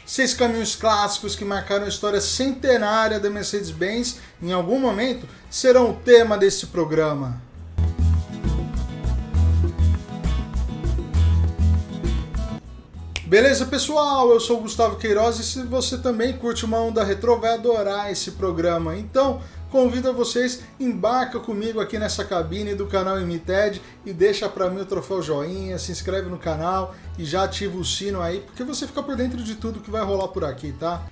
6 caminhões clássicos que marcaram a história centenária da Mercedes-Benz, em algum momento, serão o tema deste programa. Beleza, pessoal? Eu sou o Gustavo Queiroz e se você também curte uma onda retrô, vai adorar esse programa. Então, convido a vocês, embarca comigo aqui nessa cabine do canal Imited e deixa para mim o troféu joinha, se inscreve no canal e já ativa o sino aí, porque você fica por dentro de tudo que vai rolar por aqui, tá?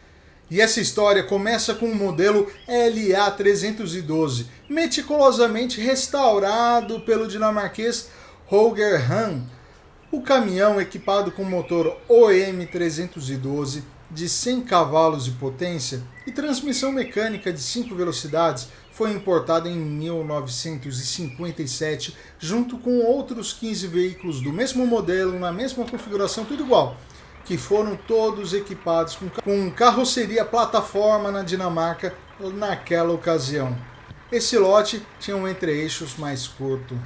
E essa história começa com o modelo LA312, meticulosamente restaurado pelo dinamarquês Holger Hahn. O caminhão, equipado com motor OM312 de 100 cavalos de potência e transmissão mecânica de 5 velocidades, foi importado em 1957, junto com outros 15 veículos do mesmo modelo, na mesma configuração, tudo igual, que foram todos equipados com carroceria plataforma na Dinamarca naquela ocasião. Esse lote tinha um entre-eixos mais curto.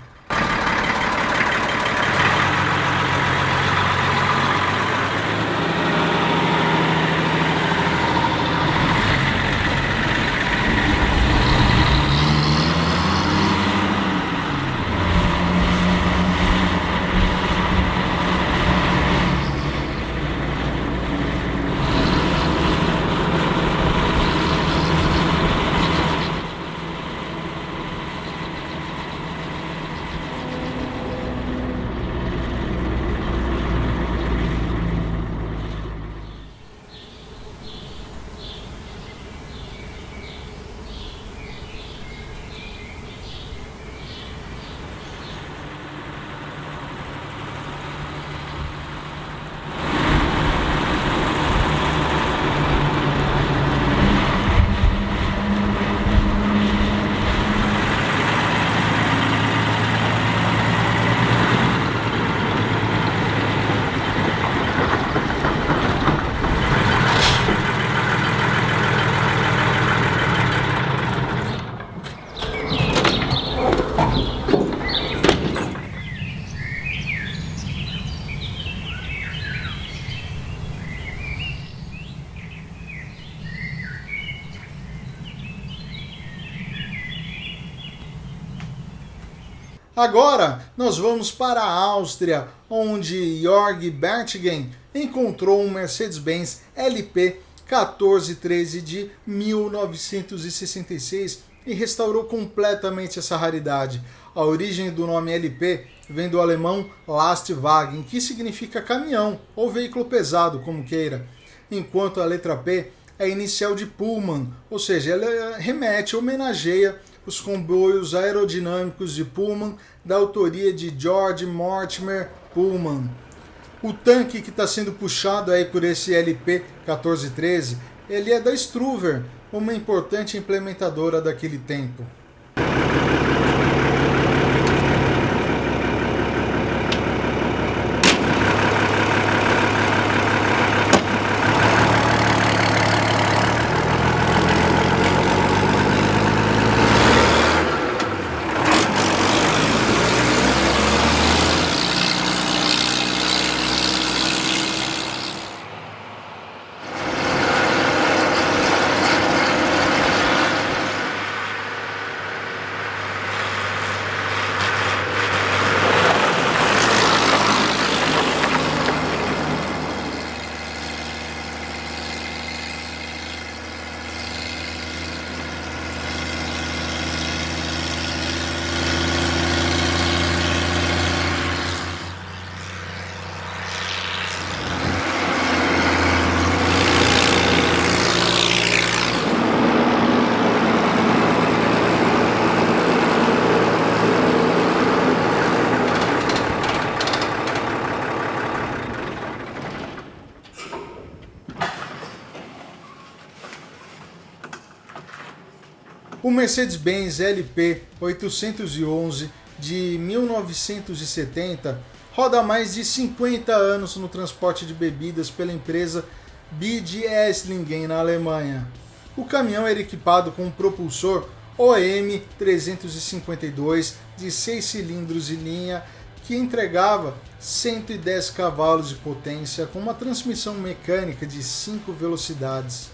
Agora nós vamos para a Áustria, onde Jörg Bertingen encontrou um Mercedes-Benz LP 1413 de 1966 e restaurou completamente essa raridade. A origem do nome LP vem do alemão Lastwagen, que significa caminhão ou veículo pesado, como queira, enquanto a letra P é inicial de Pullman, ou seja, ela remete, homenageia os comboios aerodinâmicos de Pullman, da autoria de George Mortimer Pullman. O tanque que está sendo puxado aí por esse LP 1413, ele é da Struver, uma importante implementadora daquele tempo. O Mercedes-Benz LP 811 de 1970 roda há mais de 50 anos no transporte de bebidas pela empresa BD Esslingen, na Alemanha. O caminhão era equipado com um propulsor OM 352 de 6 cilindros em linha que entregava 110 cavalos de potência com uma transmissão mecânica de 5 velocidades.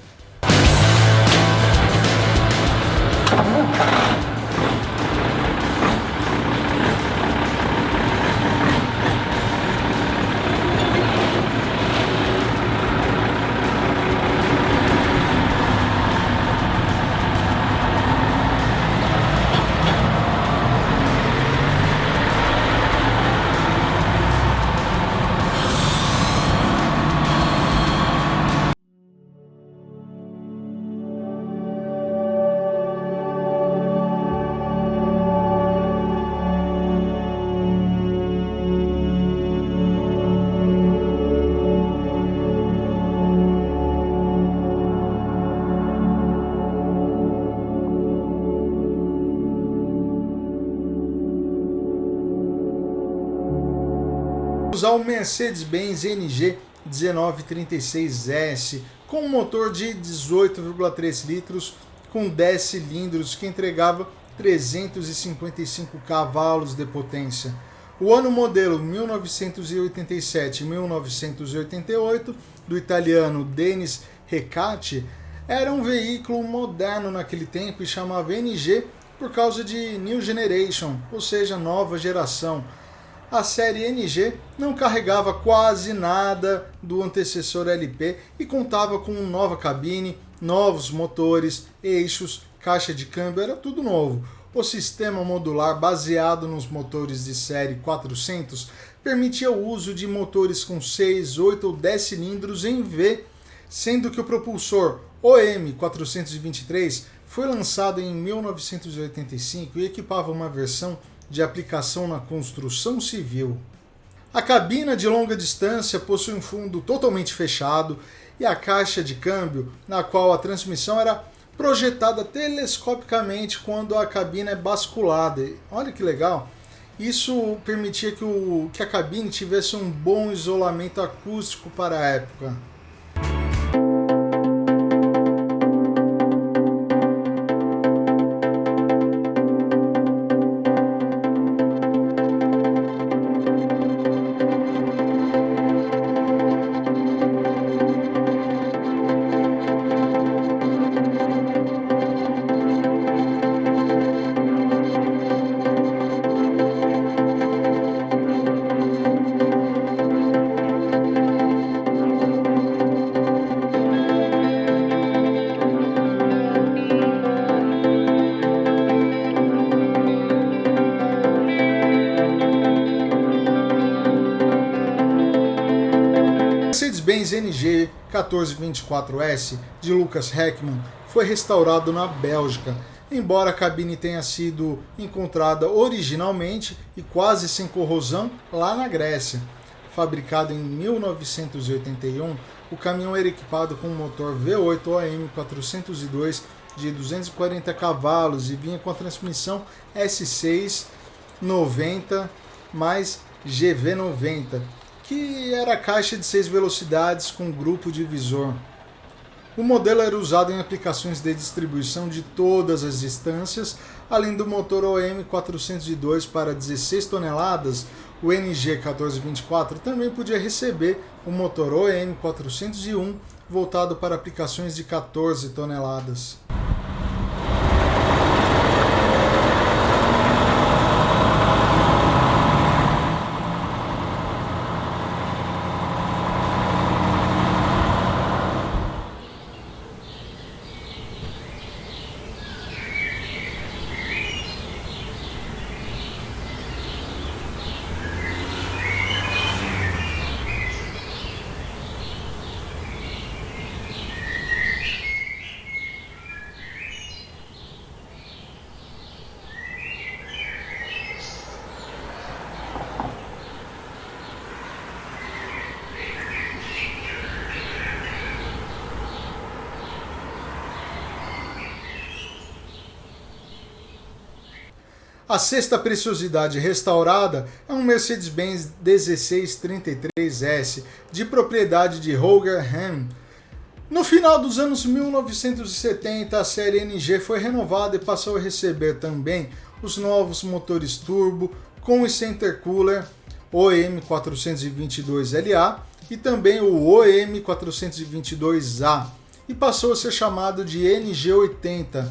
Usar o Mercedes-Benz NG 1936S com um motor de 18,3 litros com 10 cilindros que entregava 355 cavalos de potência. O ano modelo 1987-1988 do italiano Denis Recatti era um veículo moderno naquele tempo e chamava NG por causa de New Generation, ou seja, nova geração. A série NG não carregava quase nada do antecessor LP e contava com nova cabine, novos motores, eixos, caixa de câmbio, era tudo novo. O sistema modular baseado nos motores de série 400 permitia o uso de motores com 6, 8 ou 10 cilindros em V, sendo que o propulsor OM423 foi lançado em 1985 e equipava uma versão de aplicação na construção civil. A cabina de longa distância possui um fundo totalmente fechado e a caixa de câmbio, na qual a transmissão era projetada telescopicamente quando a cabina é basculada. Olha que legal! Isso permitia que a cabine tivesse um bom isolamento acústico para a época. Mercedes-Benz NG 1424S de Lucas Heckmann foi restaurado na Bélgica, embora a cabine tenha sido encontrada originalmente e quase sem corrosão lá na Grécia. Fabricado em 1981, o caminhão era equipado com um motor V8 OM402 de 240 cavalos e vinha com a transmissão S6 90 mais GV90, que era a caixa de 6 velocidades com grupo divisor. O modelo era usado em aplicações de distribuição de todas as distâncias, além do motor OM402 para 16 toneladas, o NG 1424 também podia receber o motor OM401 voltado para aplicações de 14 toneladas. A sexta preciosidade restaurada é um Mercedes-Benz 1633S, de propriedade de Holger Heim. No final dos anos 1970, a série NG foi renovada e passou a receber também os novos motores turbo com o intercooler OM422LA e também o OM422A, e passou a ser chamado de NG80.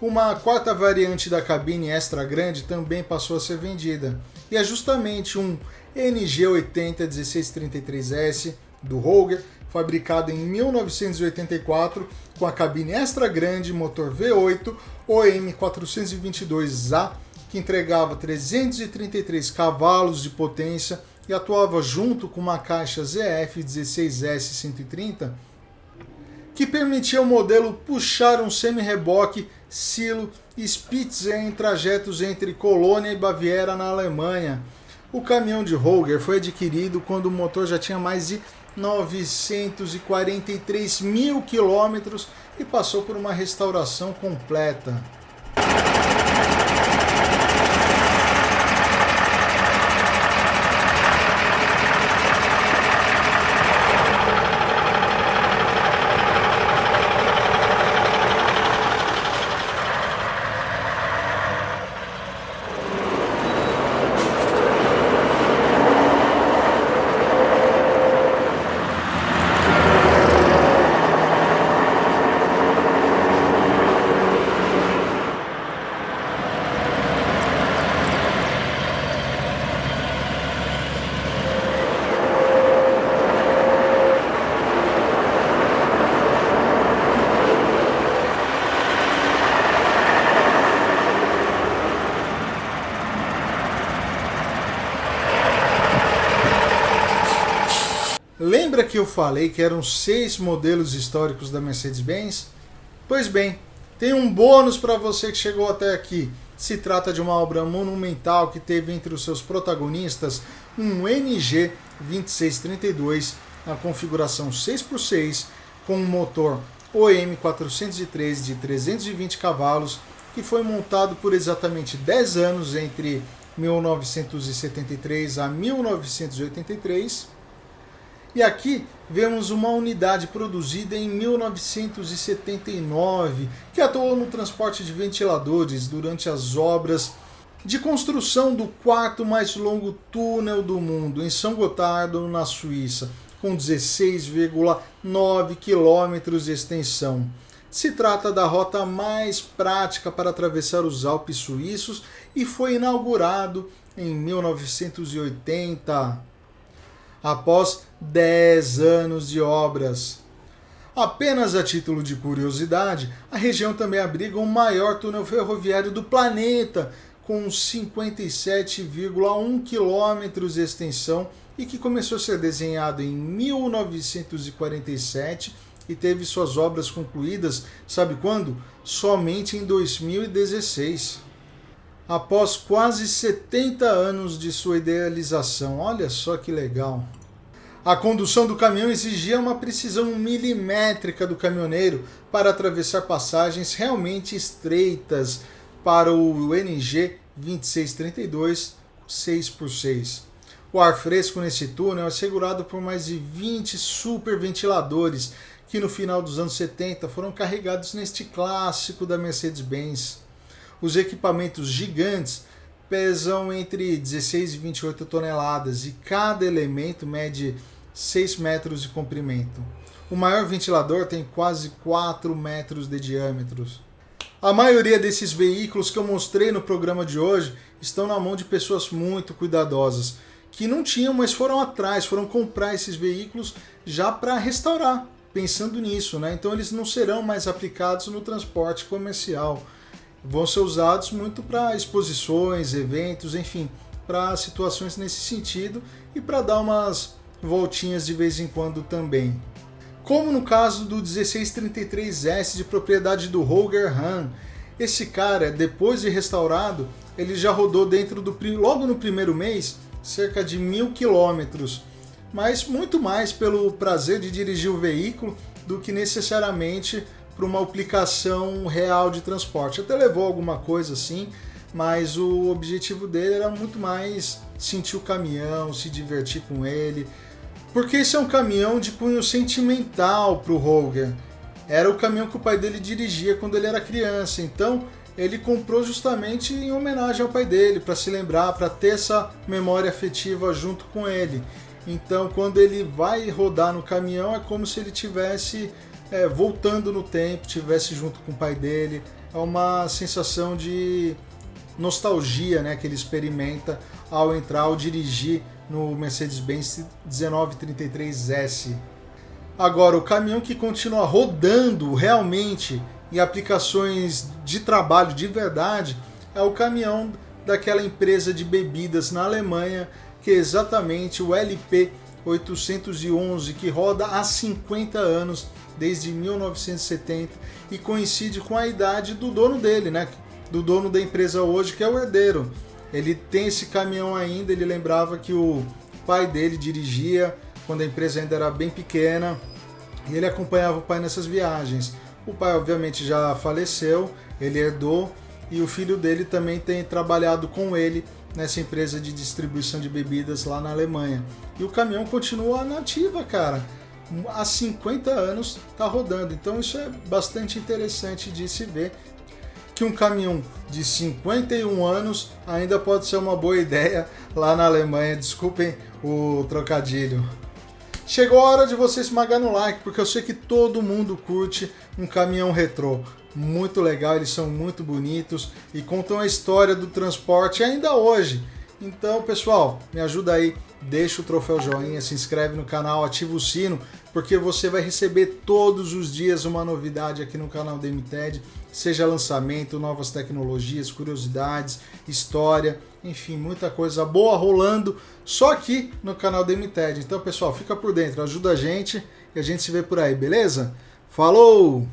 Uma quarta variante da cabine extra grande também passou a ser vendida, e é justamente um NG80 1633S do Roger, fabricado em 1984, com a cabine extra grande, motor V8, OM422A, que entregava 333 cavalos de potência e atuava junto com uma caixa ZF16S130, que permitia ao modelo puxar um semi-reboque Silo Spitzer em trajetos entre Colônia e Baviera, na Alemanha. O caminhão de Roger foi adquirido quando o motor já tinha mais de 943 mil quilômetros e passou por uma restauração completa. Lembra que eu falei que eram 6 modelos históricos da Mercedes-Benz? Pois bem, tem um bônus para você que chegou até aqui. Se trata de uma obra monumental que teve entre os seus protagonistas um NG 2632 na configuração 6x6 com um motor OM403 de 320 cavalos que foi montado por exatamente 10 anos entre 1973 a 1983. E aqui vemos uma unidade produzida em 1979, que atuou no transporte de ventiladores durante as obras de construção do quarto mais longo túnel do mundo, em São Gotardo, na Suíça, com 16,9 quilômetros de extensão. Se trata da rota mais prática para atravessar os Alpes suíços e foi inaugurado em 1980. Após 10 anos de obras. Apenas a título de curiosidade, a região também abriga o maior túnel ferroviário do planeta, com 57,1 quilômetros de extensão e que começou a ser desenhado em 1947 e teve suas obras concluídas, sabe quando? Somente em 2016. Após quase 70 anos de sua idealização. Olha só que legal. A condução do caminhão exigia uma precisão milimétrica do caminhoneiro para atravessar passagens realmente estreitas para o NG 2632 6x6. O ar fresco nesse túnel é assegurado por mais de 20 superventiladores que no final dos anos 70 foram carregados neste clássico da Mercedes-Benz. Os equipamentos gigantes pesam entre 16 e 28 toneladas e cada elemento mede 6 metros de comprimento. O maior ventilador tem quase 4 metros de diâmetro. A maioria desses veículos que eu mostrei no programa de hoje estão na mão de pessoas muito cuidadosas, que não tinham, mas foram atrás, foram comprar esses veículos já para restaurar, pensando nisso, né? Então eles não serão mais aplicados no transporte comercial. Vão ser usados muito para exposições, eventos, enfim, para situações nesse sentido e para dar umas voltinhas de vez em quando também. Como no caso do 1633S de propriedade do Roger Hahn. Esse cara, depois de restaurado, ele já rodou dentro logo no primeiro mês cerca de 1.000 quilômetros, mas muito mais pelo prazer de dirigir o veículo do que necessariamente para uma aplicação real de transporte. Até levou alguma coisa assim, mas o objetivo dele era muito mais sentir o caminhão, se divertir com ele, porque esse é um caminhão de cunho sentimental para o Roger. Era o caminhão que o pai dele dirigia quando ele era criança, então ele comprou justamente em homenagem ao pai dele, para se lembrar, para ter essa memória afetiva junto com ele. Então, quando ele vai rodar no caminhão, é como se ele tivesse voltando no tempo, tivesse junto com o pai dele. É uma sensação de nostalgia, né, que ele experimenta ao entrar, ao dirigir no Mercedes-Benz 1933S. Agora, o caminhão que continua rodando realmente em aplicações de trabalho de verdade é o caminhão daquela empresa de bebidas na Alemanha, que é exatamente o LP 811, que roda há 50 anos, desde 1970, e coincide com a idade do dono dele, né? Do dono da empresa hoje, que é o herdeiro. Ele tem esse caminhão ainda, ele lembrava que o pai dele dirigia quando a empresa ainda era bem pequena, e ele acompanhava o pai nessas viagens. O pai obviamente já faleceu, ele herdou, e o filho dele também tem trabalhado com ele nessa empresa de distribuição de bebidas lá na Alemanha. E o caminhão continua na ativa, cara. Há 50 anos tá rodando. Então isso é bastante interessante de se ver, que um caminhão de 51 anos ainda pode ser uma boa ideia lá na Alemanha. Desculpem o trocadilho. Chegou a hora de você esmagar no like, porque eu sei que todo mundo curte um caminhão retrô. Muito legal, eles são muito bonitos e contam a história do transporte ainda hoje. Então, pessoal, me ajuda aí, deixa o troféu joinha, se inscreve no canal, ativa o sino, porque você vai receber todos os dias uma novidade aqui no canal da MTED, seja lançamento, novas tecnologias, curiosidades, história, enfim, muita coisa boa rolando só aqui no canal da MTED. Então, pessoal, fica por dentro, ajuda a gente e a gente se vê por aí, beleza? Falou!